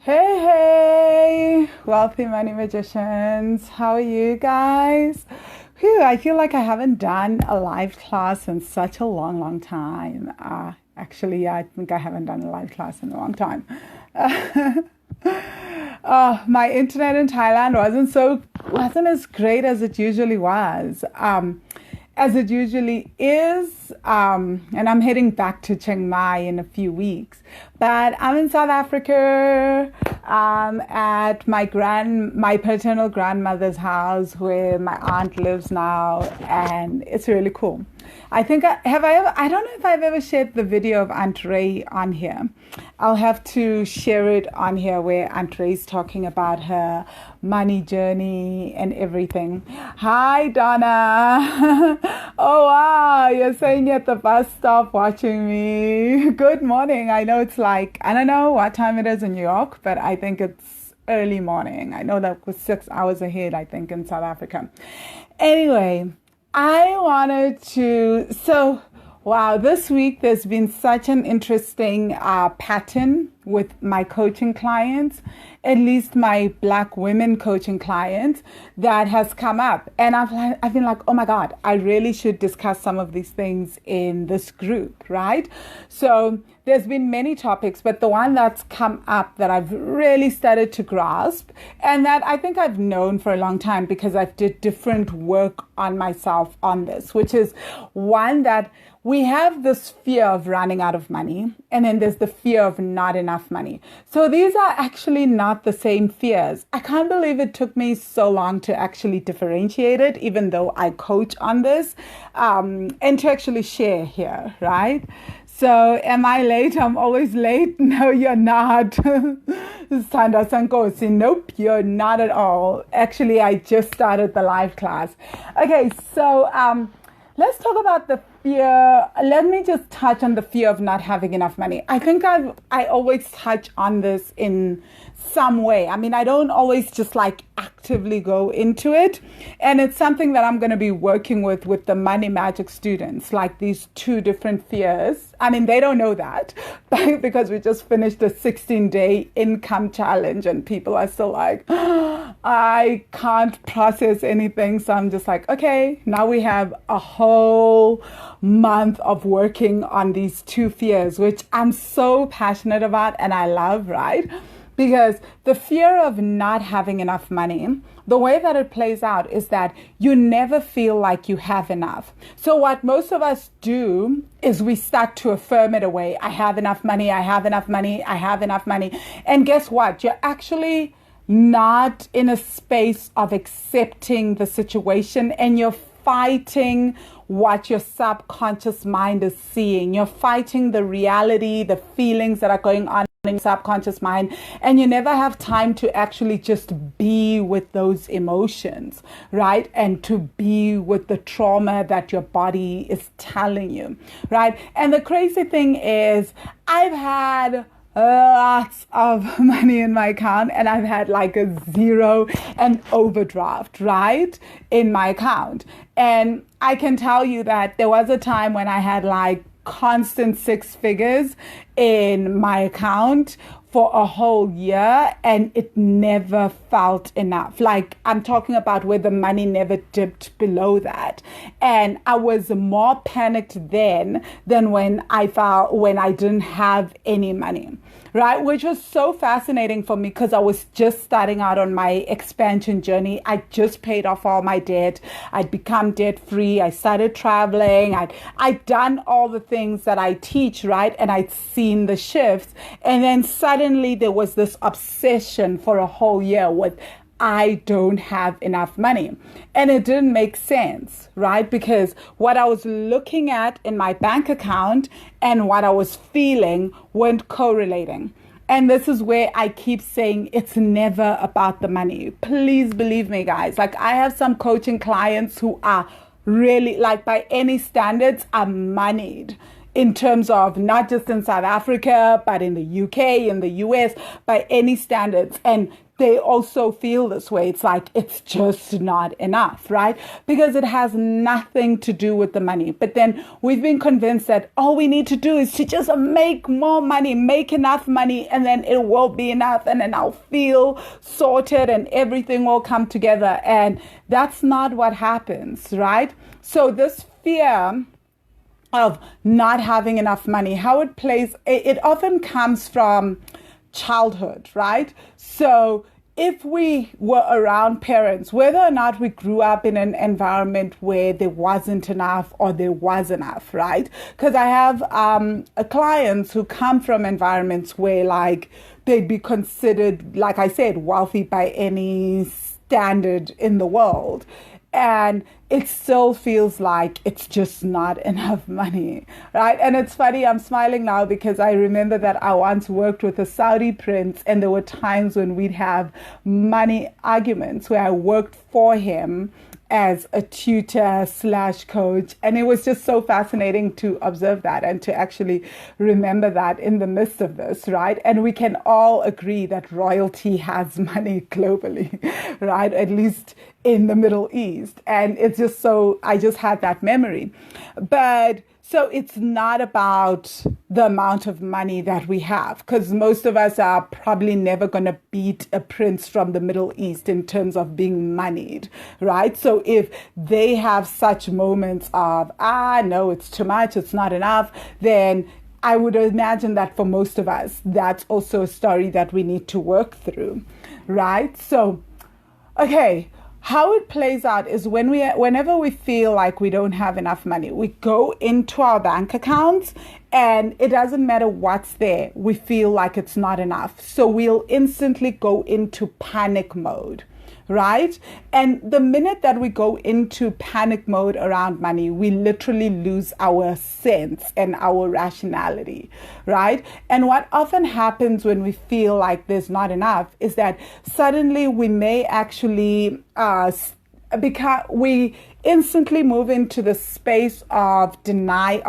Hey, hey, wealthy money magicians. How are you guys? Phew, I feel like I haven't done a live class in such a long, long time. Actually, yeah, I think I haven't done a live class in a long time. My internet in Thailand wasn't as great as it usually was. As it usually is, and I'm heading back to Chiang Mai in a few weeks. But I'm in South Africa, at my paternal grandmother's house where my aunt lives now, and it's really cool. I think I don't know if I've ever shared the video of Aunt Ray on here. I'll have to share it on here where Aunt Ray's talking about her money journey and everything. Hi, Donna. Oh, wow. You're saying at the bus stop watching me. Good morning. I know it's like, I don't know what time it is in New York, but I think it's early morning. I know that was 6 hours ahead, I think, in South Africa. Anyway, wow, this week there's been such an interesting pattern with my coaching clients, at least my Black women coaching clients, that has come up. And I've been like, oh my God, I really should discuss some of these things in this group, right? So there's been many topics, but the one that's come up that I've really started to grasp, and that I think I've known for a long time because I've did different work on myself on this, which is one that we have this fear of running out of money, and then there's the fear of not enough money. So these are actually not the same fears. I can't believe it took me so long to actually differentiate it, even though I coach on this, and to actually share here, right? So am I late? I'm always late. No, you're not. Sanda Sankosi. Nope, you're not at all. Actually, I just started the live class. Okay, so let's talk about the fear. Let me just touch on the fear of not having enough money. I think I always touch on this in some way. I mean, I don't always just like actively go into it. And it's something that I'm going to be working with the money magic students, like these two different fears. I mean, they don't know that because we just finished a 16-day income challenge and people are still like, I can't process anything. So I'm just like, okay, now we have a whole month of working on these two fears, which I'm so passionate about and I love, right? Because the fear of not having enough money, the way that it plays out is that you never feel like you have enough. So what most of us do is we start to affirm it away. I have enough money. I have enough money. I have enough money. And guess what? You're actually not in a space of accepting the situation, and you're fighting what your subconscious mind is seeing. You're fighting the reality, the feelings that are going on in your subconscious mind, and you never have time to actually just be with those emotions, right? And to be with the trauma that your body is telling you, right? And the crazy thing is, I've had lots of money in my account, and I've had like a zero and overdraft, right, in my account. And I can tell you that there was a time when I had like constant six figures in my account for a whole year, and it never felt enough. Like, I'm talking about where the money never dipped below that. And I was more panicked then than when I didn't have any money, right? Which was so fascinating for me because I was just starting out on my expansion journey. I just paid off all my debt. I'd become debt free. I started traveling. I'd done all the things that I teach, right? And I'd seen the shifts. And then suddenly there was this obsession for a whole year with, I don't have enough money. And it didn't make sense, right? Because what I was looking at in my bank account and what I was feeling weren't correlating. And this is where I keep saying it's never about the money. Please believe me, guys. Like, I have some coaching clients who are really, like, by any standards, are moneyed. in terms of not just in South Africa, but in the UK, in the US, by any standards. And they also feel this way. It's like, it's just not enough, right? Because it has nothing to do with the money. But then we've been convinced that all we need to do is to just make more money, make enough money, and then it will be enough. And then I'll feel sorted and everything will come together. And that's not what happens, right? So this fear of not having enough money, how it plays, it often comes from childhood, right? So if we were around parents, whether or not we grew up in an environment where there wasn't enough or there was enough, right? Because I have clients who come from environments where like they'd be considered, like I said, wealthy by any standard in the world. And it still feels like it's just not enough money, right? And it's funny, I'm smiling now because I remember that I once worked with a Saudi prince, and there were times when we'd have money arguments where I worked for him as a tutor / coach. And it was just so fascinating to observe that and to actually remember that in the midst of this, right? And we can all agree that royalty has money globally, right? At least in the Middle East. And it's just so, I just had that memory. But so it's not about the amount of money that we have, because most of us are probably never going to beat a prince from the Middle East in terms of being moneyed, right? So if they have such moments of, no, it's too much, it's not enough, then I would imagine that for most of us, that's also a story that we need to work through, right? So, okay. How it plays out is whenever we feel like we don't have enough money, we go into our bank accounts and it doesn't matter what's there. We feel like it's not enough. So we'll instantly go into panic mode, right? And the minute that we go into panic mode around money, we literally lose our sense and our rationality, right? And what often happens when we feel like there's not enough is that suddenly we may actually because we instantly move into the space of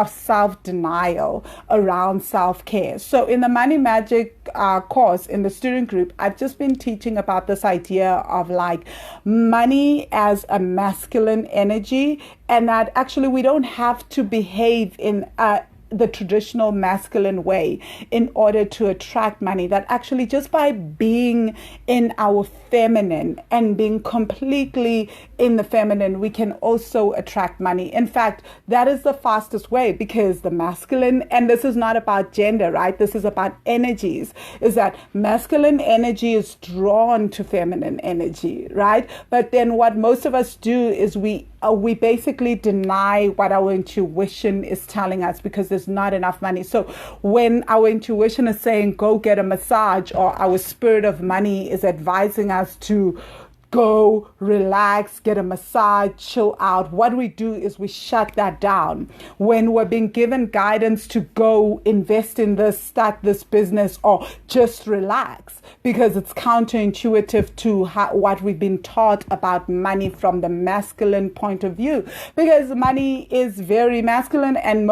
self-denial around self-care. So in the Money Magic course in the student group, I've just been teaching about this idea of like money as a masculine energy, and that actually we don't have to behave in the traditional masculine way in order to attract money, that actually just by being in our feminine and being completely in the feminine, we can also attract money. In fact, that is the fastest way, because the masculine, and this is not about gender, right? This is about energies, is that masculine energy is drawn to feminine energy, right? But then what most of us do is we basically deny what our intuition is telling us, because there's not enough money. So when our intuition is saying, go get a massage, or our spirit of money is advising us to go relax, get a massage, chill out, what we do is we shut that down. When we're being given guidance to go invest in this, start this business, or just relax, because it's counterintuitive to what we've been taught about money from the masculine point of view, because money is very masculine, and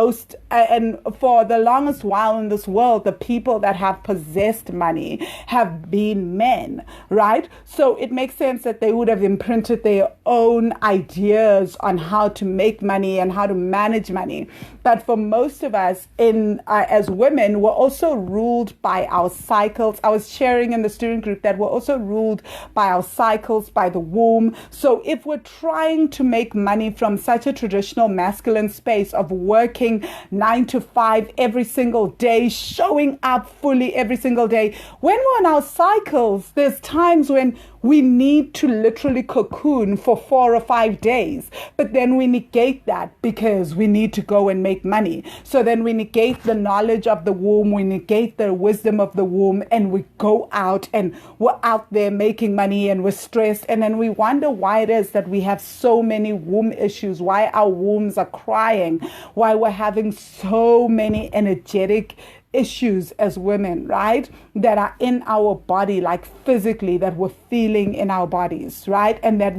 for the longest while in this world, the people that have possessed money have been men, right? So it makes sense that they would have imprinted their own ideas on how to make money and how to manage money. But for most of us as women, we're also ruled by our cycles. I was sharing in the student group that we're also ruled by our cycles, by the womb. So if we're trying to make money from such a traditional masculine space of working 9 to 5 every single day, showing up fully every single day, when we're on our cycles, there's times when we need to literally cocoon for 4 or 5 days. But then we negate that because we need to go and make money. So then we negate the knowledge of the womb, we negate the wisdom of the womb, and we go out and we're out there making money and we're stressed. And then we wonder why it is that we have so many womb issues, why our wombs are crying, why we're having so many energetic issues as women, right? That are in our body, like physically, that we're feeling in our bodies, right? And that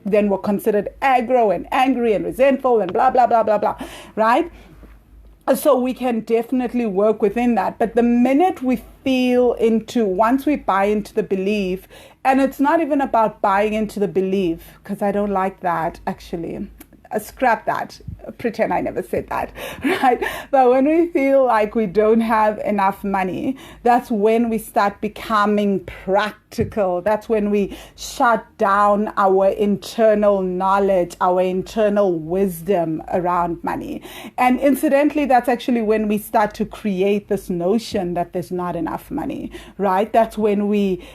then we're considered aggro and angry and resentful and blah, blah, blah, blah, blah, right? So we can definitely work within that. But the minute we once we buy into the belief, and it's not even about buying into the belief, because I don't like that actually. Scrap that. Pretend I never said that, right? But when we feel like we don't have enough money, that's when we start becoming practical. That's when we shut down our internal knowledge, our internal wisdom around money. And incidentally, that's actually when we start to create this notion that there's not enough money, right? That's when we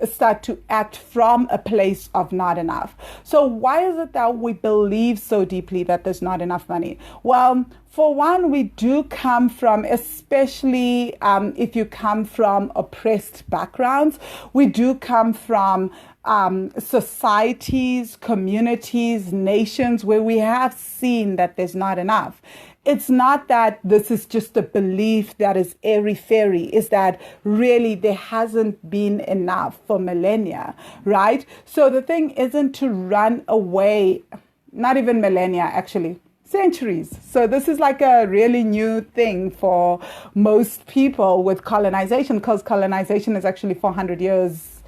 start to act from a place of not enough. So why is it that we believe so deeply that there's not enough money? Well, for one, we do come from, especially if you come from oppressed backgrounds, we do come from societies, communities, nations where we have seen that there's not enough. It's not that this is just a belief that is airy-fairy. It's that really there hasn't been enough for millennia, right? So the thing isn't to run away, not even millennia, actually, centuries. So this is like a really new thing for most people with colonization, because colonization is actually 400 years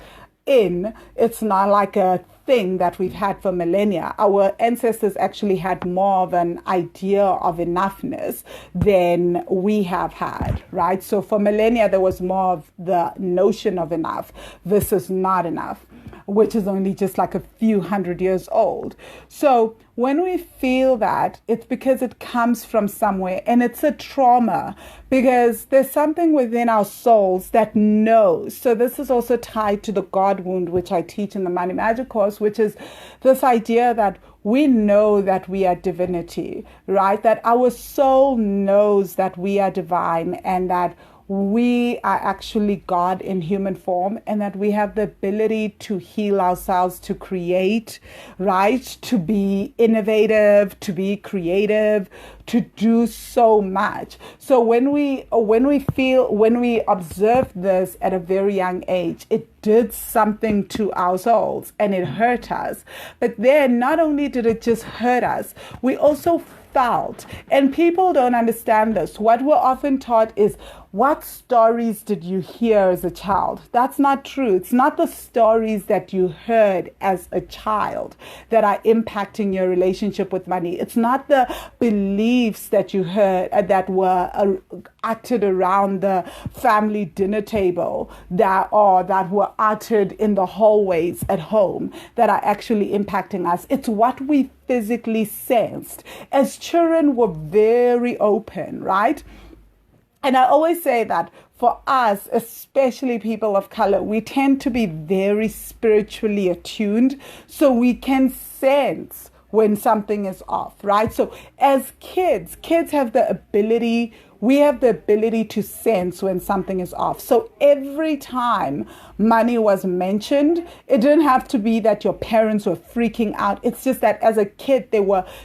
in. It's not like a thing that we've had for millennia. Our ancestors actually had more of an idea of enoughness than we have had, right? So for millennia, there was more of the notion of enough versus not enough, which is only just like a few hundred years old. So when we feel that, it's because it comes from somewhere, and it's a trauma, because there's something within our souls that knows. So this is also tied to the God wound, which I teach in the Money Magic course, which is this idea that we know that we are divinity, right? That our soul knows that we are divine, and that we are actually God in human form, and that we have the ability to heal ourselves, to create, right? To be innovative, to be creative, to do so much. So when we observe this at a very young age, it did something to our souls and it hurt us. But then not only did it just hurt us, we also felt, and people don't understand this. What we're often taught is, what stories did you hear as a child? That's not true. It's not the stories that you heard as a child that are impacting your relationship with money. It's not the beliefs that you heard that were uttered around the family dinner table that were uttered in the hallways at home that are actually impacting us. It's what we physically sensed. As children, we're very open, right? And I always say that for us, especially people of color, we tend to be very spiritually attuned, so we can sense when something is off, right? So as kids have the ability, we have the ability to sense when something is off. So every time money was mentioned, it didn't have to be that your parents were freaking out. It's just that as a kid,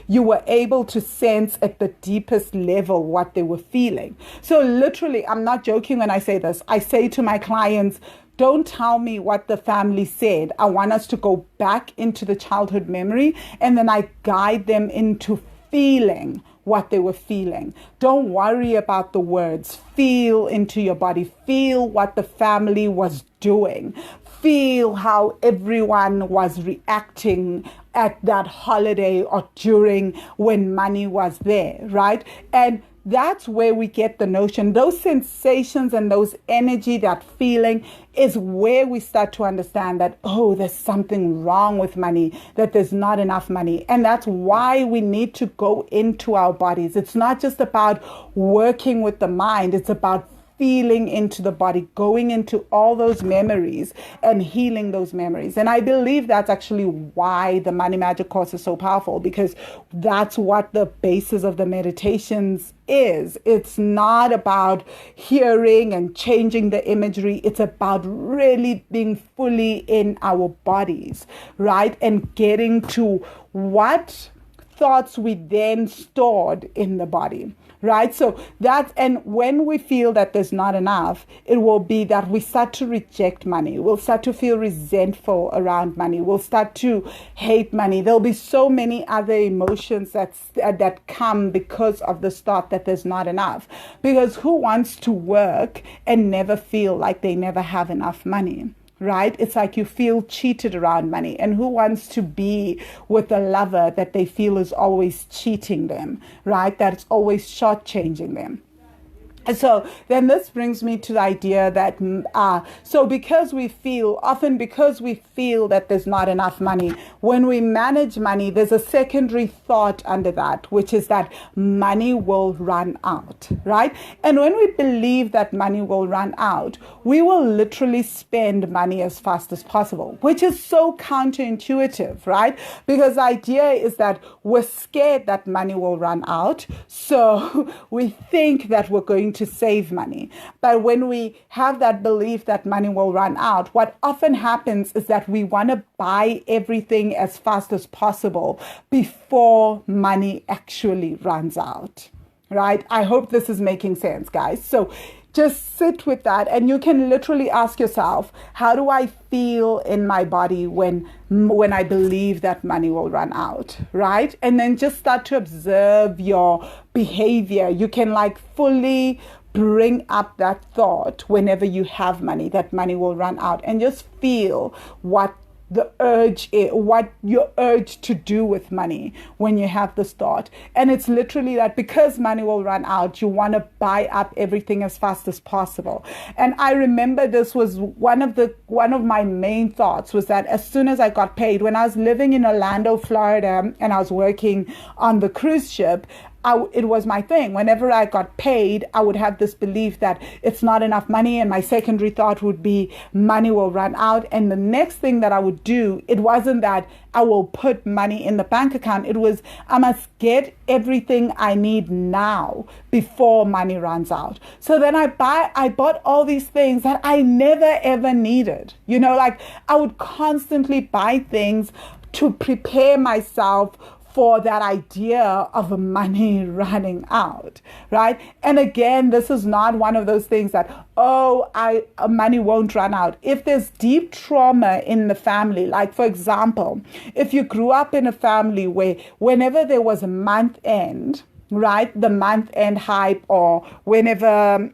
you were able to sense at the deepest level what they were feeling. So literally, I'm not joking when I say this. I say to my clients, don't tell me what the family said. I want us to go back into the childhood memory, and then I guide them into feeling what they were feeling. Don't worry about the words. Feel into your body. Feel what the family was doing. Feel how everyone was reacting at that holiday or during when money was there, right? And that's where we get the notion. Those sensations and those energy, that feeling is where we start to understand that, oh, there's something wrong with money, that there's not enough money. And that's why we need to go into our bodies. It's not just about working with the mind. It's about feeling into the body, going into all those memories and healing those memories. And I believe that's actually why the Money Magic course is so powerful, because that's what the basis of the meditations is. It's not about hearing and changing the imagery. It's about really being fully in our bodies, right? And getting to what thoughts we then stored in the body, right? So and when we feel that there's not enough, it will be that we start to reject money. We'll start to feel resentful around money. We'll start to hate money. There'll be so many other emotions that come because of this thought that there's not enough. Because who wants to work and never feel like they never have enough money? Right? It's like you feel cheated around money. And who wants to be with a lover that they feel is always cheating them, right? That's always shortchanging them. And so then this brings me to the idea that, because we feel that there's not enough money, when we manage money, there's a secondary thought under that, which is that money will run out, right? And when we believe that money will run out, we will literally spend money as fast as possible, which is so counterintuitive, right? Because the idea is that we're scared that money will run out. So we think that we're going to save money. But when we have that belief that money will run out, what often happens is that we want to buy everything as fast as possible before money actually runs out, right? I hope this is making sense, guys. So just sit with that, and you can literally ask yourself, how do I feel in my body when I believe that money will run out, right? And then just start to observe your behavior. You can fully bring up that thought whenever you have money, that money will run out, and just feel what the urge is, what your urge to do with money when you have this thought. And it's literally that because money will run out, you want to buy up everything as fast as possible. And I remember this was one of my main thoughts, was that as soon as I got paid, when I was living in Orlando, Florida, and I was working on the cruise ship, it was my thing. Whenever I got paid, I would have this belief that it's not enough money, and my secondary thought would be money will run out. And the next thing that I would do, it wasn't that I will put money in the bank account. It was, I must get everything I need now before money runs out. So then I bought all these things that I never ever needed. I would constantly buy things to prepare myself for that idea of money running out, right? And again, this is not one of those things that, money won't run out. If there's deep trauma in the family, like for example, if you grew up in a family where whenever there was a month end, right, the month end hype, or whenever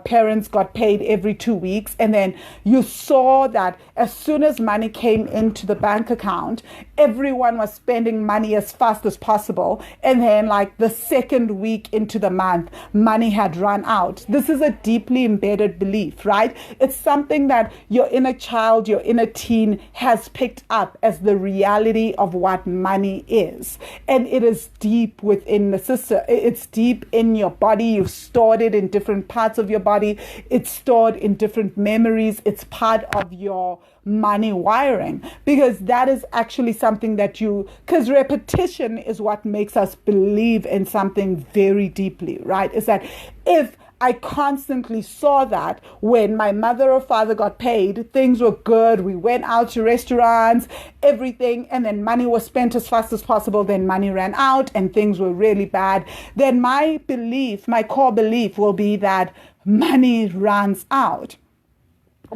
parents got paid every 2 weeks, and then you saw that as soon as money came into the bank account, everyone was spending money as fast as possible, and then the second week into the month, money had run out. This is a deeply embedded belief, right? It's something that your inner child, your inner teen has picked up as the reality of what money is, and it is deep within the system. It's deep in your body. You've stored it in different parts of your body. It's stored in different memories. It's part of your money wiring, because that is actually something because repetition is what makes us believe in something very deeply, right? Is that if I constantly saw that when my mother or father got paid, things were good. We went out to restaurants, everything, and then money was spent as fast as possible. Then money ran out and things were really bad. Then my core belief will be that money runs out.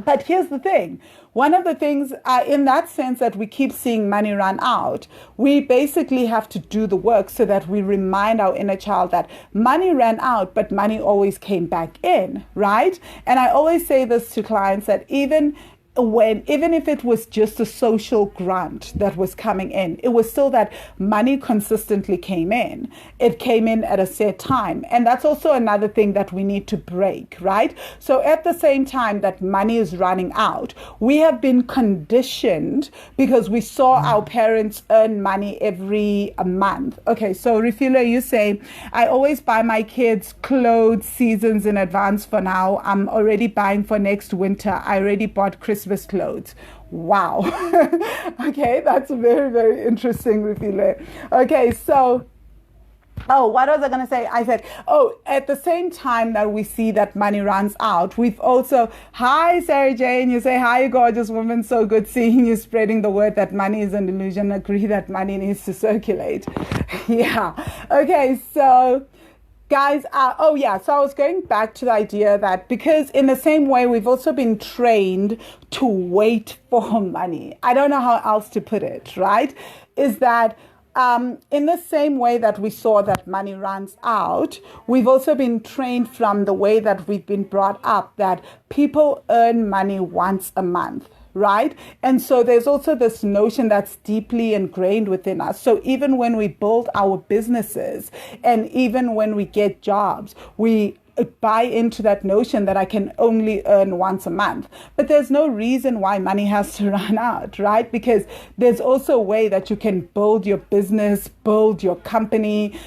But here's the thing. One of the things in that sense that we keep seeing money run out, we basically have to do the work so that we remind our inner child that money ran out, but money always came back in, right? And I always say this to clients, that even if it was just a social grant that was coming in, it was still that money consistently came in. It came in at a set time. And that's also another thing that we need to break, right? So at the same time that money is running out, we have been conditioned because we saw our parents earn money every month. Okay, so Refila, you say, I always buy my kids clothes seasons in advance for now. I'm already buying for next winter. I already bought Christmas clothes. Wow. Okay, that's very, very interesting, Refile. Okay, so what was I going to say? I said, at the same time that we see that money runs out, we've also, hi, Sarah Jane, you say, hi, gorgeous woman, so good seeing you spreading the word that money is an illusion. Agree that money needs to circulate. Yeah. Okay, so Guys, so I was going back to the idea that because in the same way, we've also been trained to wait for money. I don't know how else to put it, right? Is that in the same way that we saw that money runs out, we've also been trained from the way that we've been brought up that people earn money once a month. Right? And so there's also this notion that's deeply ingrained within us. So even when we build our businesses and even when we get jobs, we buy into that notion that I can only earn once a month. But there's no reason why money has to run out, right? Because there's also a way that you can build your business, build your company,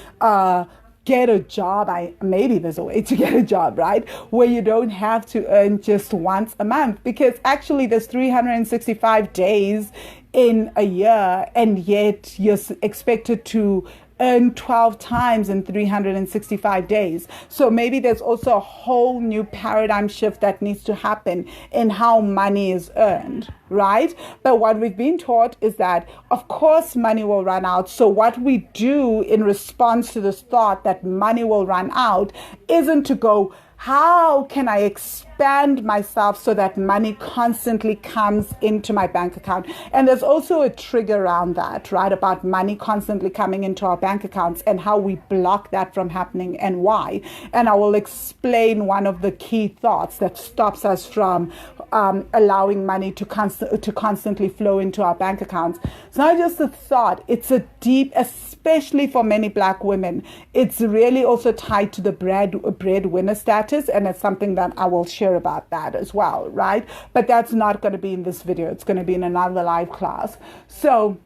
get a job. Maybe there's a way to get a job, right? Where you don't have to earn just once a month, because actually there's 365 days in a year, and yet you're expected to earn 12 times in 365 days. So maybe there's also a whole new paradigm shift that needs to happen in how money is earned, right? But what we've been taught is that, of course, money will run out. So what we do in response to this thought that money will run out isn't to go, how can I expand myself so that money constantly comes into my bank account? And there's also a trigger around that, right? About money constantly coming into our bank accounts and how we block that from happening and why. And I will explain one of the key thoughts that stops us from allowing money to constantly flow into our bank accounts. It's not just a thought, it's a deep, especially for many Black women, it's really also tied to the breadwinner status. And it's something that I will share about that as well, right? But that's not going to be in this video. It's going to be in another live class. So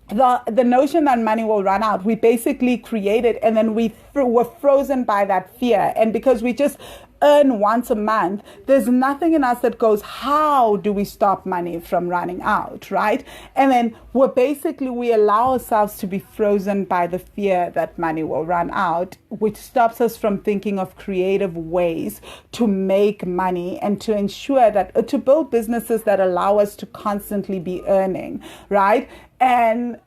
the notion that money will run out, we basically created, and then we were frozen by that fear. And because we just earn once a month, there's nothing in us that goes, how do we stop money from running out, right? And then we allow ourselves to be frozen by the fear that money will run out, which stops us from thinking of creative ways to make money and to ensure that, to build businesses that allow us to constantly be earning, right? And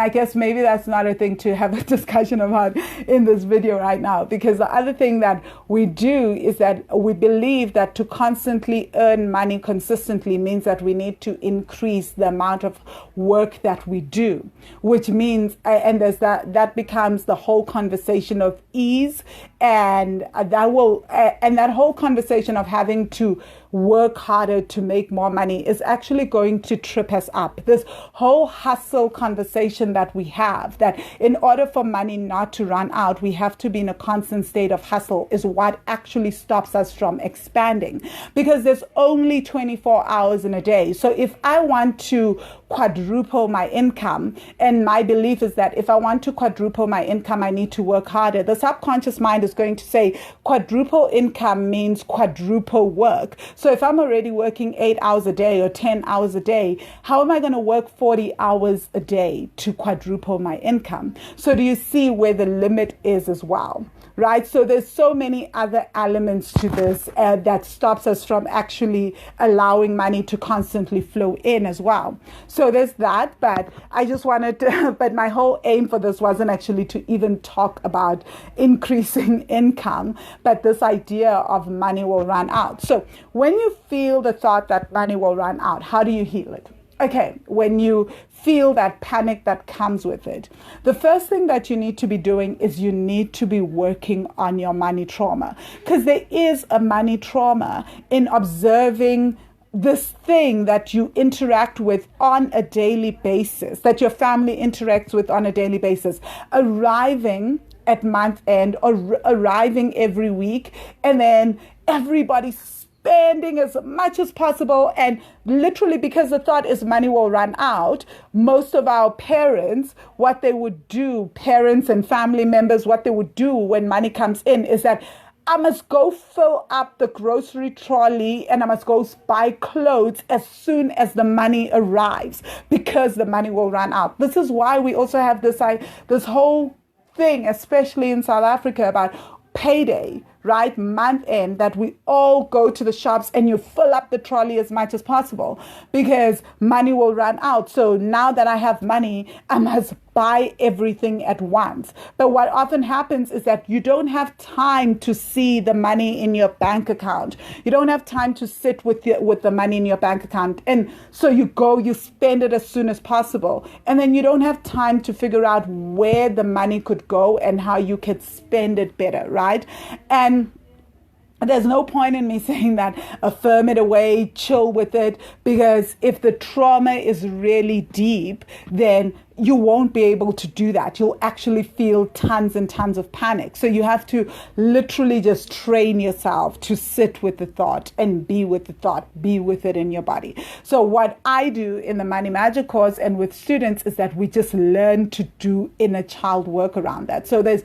I guess maybe that's not a thing to have a discussion about in this video right now, because the other thing that we do is that we believe that to constantly earn money consistently means that we need to increase the amount of work that we do, which means, and there's that becomes the whole conversation of ease, and that whole conversation of having to work harder to make more money is actually going to trip us up. This whole hustle conversation that we have, that in order for money not to run out, we have to be in a constant state of hustle, is what actually stops us from expanding, because there's only 24 hours in a day. So if I want to quadruple my income, and my belief is that if I want to quadruple my income, I need to work harder, the subconscious mind is going to say quadruple income means quadruple work. So if I'm already working 8 hours a day or 10 hours a day, how am I going to work 40 hours a day to quadruple my income? So do you see where the limit is as well? Right? So there's so many other elements to this that stops us from actually allowing money to constantly flow in as well. So there's that, but I just wanted to, but my whole aim for this wasn't actually to even talk about increasing income, but this idea of money will run out. So when you feel the thought that money will run out, how do you heal it? Okay, when you feel that panic that comes with it, the first thing that you need to be doing is you need to be working on your money trauma, because there is a money trauma in observing this thing that you interact with on a daily basis, that your family interacts with on a daily basis, arriving at month end or arriving every week, and then everybody's spending as much as possible, and literally because the thought is money will run out, most of our parents, what they would do, parents and family members, what they would do when money comes in is that I must go fill up the grocery trolley and I must go buy clothes as soon as the money arrives, because the money will run out. This is why we also have this whole thing, especially in South Africa, about payday, right? Month end, that we all go to the shops and you fill up the trolley as much as possible because money will run out. So now that I have money, I must buy everything at once. But what often happens is that you don't have time to see the money in your bank account. You don't have time to sit with the money in your bank account. And so you spend it as soon as possible. And then you don't have time to figure out where the money could go and how you could spend it better, right? And there's no point in me saying that affirm it away, chill with it, because if the trauma is really deep, then you won't be able to do that. You'll actually feel tons and tons of panic. So you have to literally just train yourself to sit with the thought and be with the thought, be with it in your body. So what I do in the Money Magic course and with students is that we just learn to do inner child work around that. So there's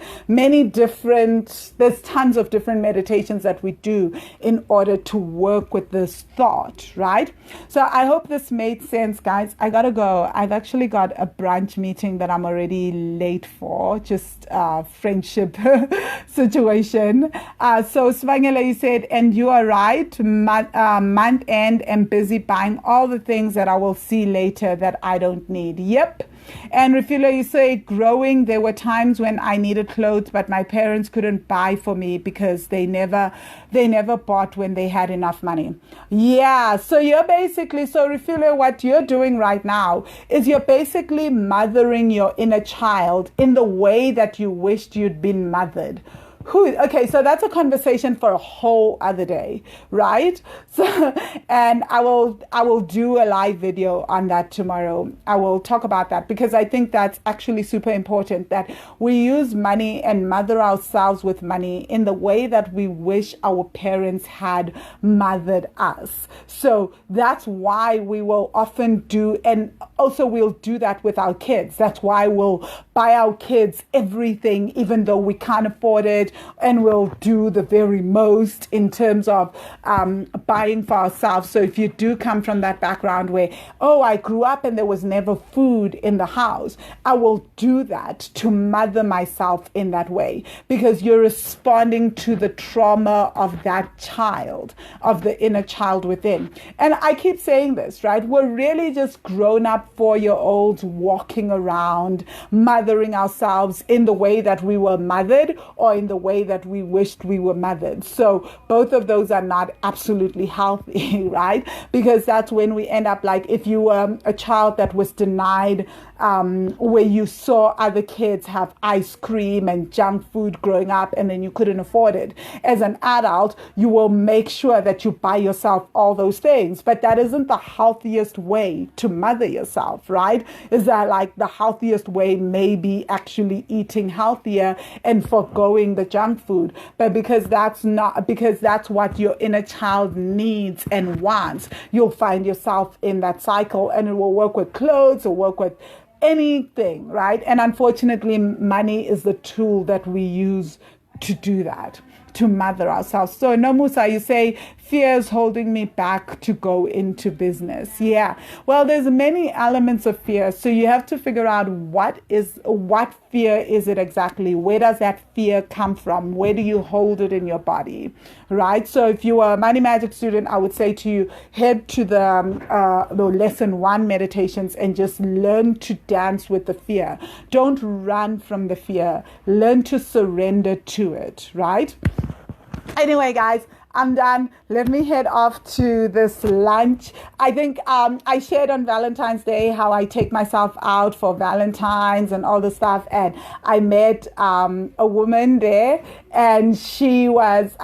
tons of different meditations that we do in order to work with this thought, right? So I hope this made sense, guys. I gotta go. I've actually got a brunch meeting that I'm already late for, just friendship situation. So Vangile, you said, and you are right, month end and busy buying all the things that I will see later that I don't need. Yep. And Refila, you say, growing, there were times when I needed clothes, but my parents couldn't buy for me because they never bought when they had enough money. Yeah, so Refila, what you're doing right now is you're basically mothering your inner child in the way that you wished you'd been mothered. Okay, so that's a conversation for a whole other day, right? So, and I will do a live video on that tomorrow. I will talk about that because I think that's actually super important, that we use money and mother ourselves with money in the way that we wish our parents had mothered us. So that's why we will often do, and also we'll do that with our kids. That's why we'll buy our kids everything, even though we can't afford it. And we'll do the very most in terms of buying for ourselves. So if you do come from that background where, I grew up and there was never food in the house, I will do that to mother myself in that way, because you're responding to the trauma of that child, of the inner child within. And I keep saying this, right? We're really just grown up 4-year-olds walking around, mothering ourselves in the way that we were mothered or in the way that we wished we were mothered. So both of those are not absolutely healthy, right? Because that's when we end up like, if you were a child that was denied, where you saw other kids have ice cream and junk food growing up and then you couldn't afford it. As an adult, you will make sure that you buy yourself all those things, but that isn't the healthiest way to mother yourself, right? Is that like the healthiest way maybe actually eating healthier and foregoing the junk food? But because that's what your inner child needs and wants, you'll find yourself in that cycle, and it will work with clothes or work with anything, right? And unfortunately, money is the tool that we use to do that, to mother ourselves. So Nomusa, you say, fear is holding me back to go into business. Yeah. Well, there's many elements of fear. So you have to figure out what fear is it exactly? Where does that fear come from? Where do you hold it in your body? Right? So if you are a Money Magic student, I would say to you, head to the lesson 1 meditations and just learn to dance with the fear. Don't run from the fear. Learn to surrender to it, right? Anyway, guys, I'm done. Let me head off to this lunch. I think I shared on Valentine's Day how I take myself out for Valentine's and all the stuff. And I met a woman there, and she was,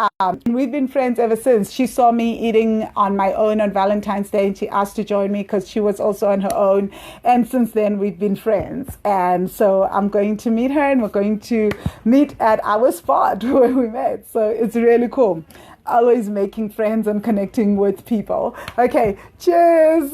we've been friends ever since. She saw me eating on my own on Valentine's Day, and she asked to join me because she was also on her own. And since then, we've been friends. And so I'm going to meet her, and we're going to meet at our spot where we met. So it's really cool. Always making friends and connecting with people. Okay, cheers.